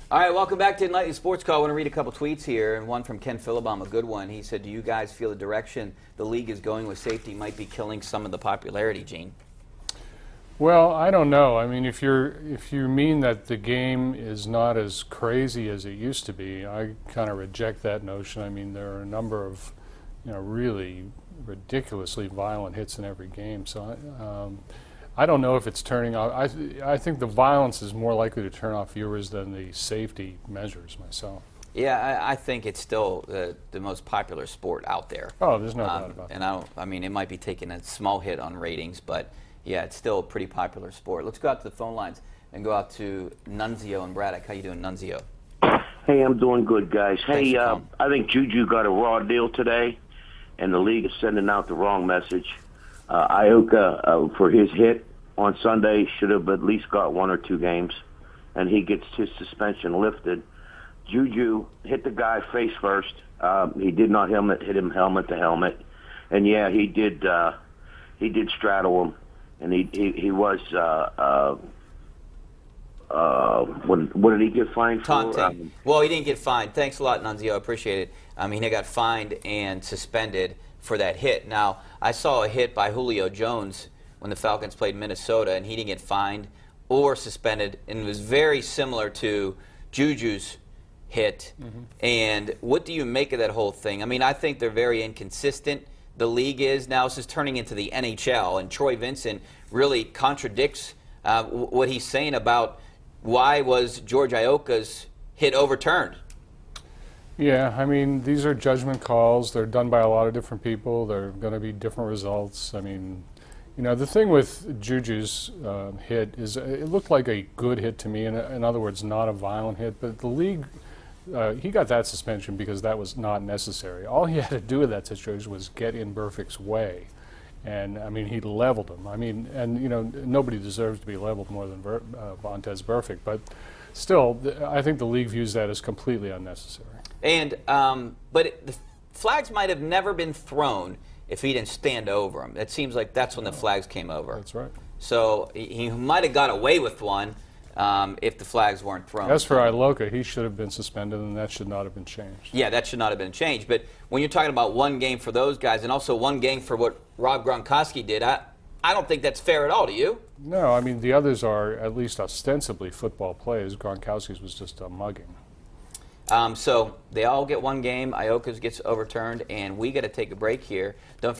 All right, welcome back to Nightly Sports Call. I want to read a couple tweets here, and one from Ken Philibom, a good one. He said, do you guys feel the direction the league is going with safety might be killing some of the popularity, Gene? Well, I don't know. I mean, if you mean that the game is not as crazy as it used to be, I kind of reject that notion. I mean, there are a number of, really ridiculously violent hits in every game. So I don't know if it's turning off. I think the violence is more likely to turn off viewers than the safety measures myself. Yeah, I think it's still the most popular sport out there. Oh, there's no doubt about that. And I mean, it might be taking a small hit on ratings, but yeah, it's still a pretty popular sport. Let's go out to the phone lines and go out to Nunzio and Braddock. How you doing, Nunzio? Hey, I'm doing good, guys. Thanks Hey, for I think Juju got a raw deal today, and the league is sending out the wrong message. Ioka, for his hit on Sunday, should have at least got 1 or 2 games, and he gets his suspension lifted. Juju hit the guy face first. He did not hit him helmet to helmet, and yeah, he did straddle him, and he was what did he get fined for? Taunting. Well, he didn't get fined. Thanks a lot, Nunzio. I appreciate it. I mean, he got fined and suspended for that hit. Now, I saw a hit by Julio Jones when the Falcons played Minnesota, and he didn't get fined or suspended, and it was very similar to Juju's hit. And what do you make of that whole thing? I mean, I think they're very inconsistent. The league is. Now this is turning into the NHL, and Troy Vincent really contradicts what he's saying about why was George Ioka's hit overturned. Yeah, I mean, these are judgment calls. They're done by a lot of different people. They're going to be different results. I mean, the thing with Juju's hit is it looked like a good hit to me. In other words, not a violent hit. But the league, he got that suspension because that was not necessary. All he had to do with that situation was get in Burfict's way. And, I mean, he leveled him. I mean, and, nobody deserves to be leveled more than Vontaze Burfict. But still, I think the league views that as completely unnecessary. And but the flags might have never been thrown if he didn't stand over him. It seems like that's when the flags came over. That's right. So he might have got away with one if the flags weren't thrown. As for Ioka, he should have been suspended, and that should not have been changed. Yeah, that should not have been changed. But when you're talking about one game for those guys and also one game for what Rob Gronkowski did, I don't think that's fair at all, do you? No, I mean, the others are at least ostensibly football plays. Gronkowski's was just a mugging. So they all get one game. Ioka's gets overturned, and we got to take a break here. Don't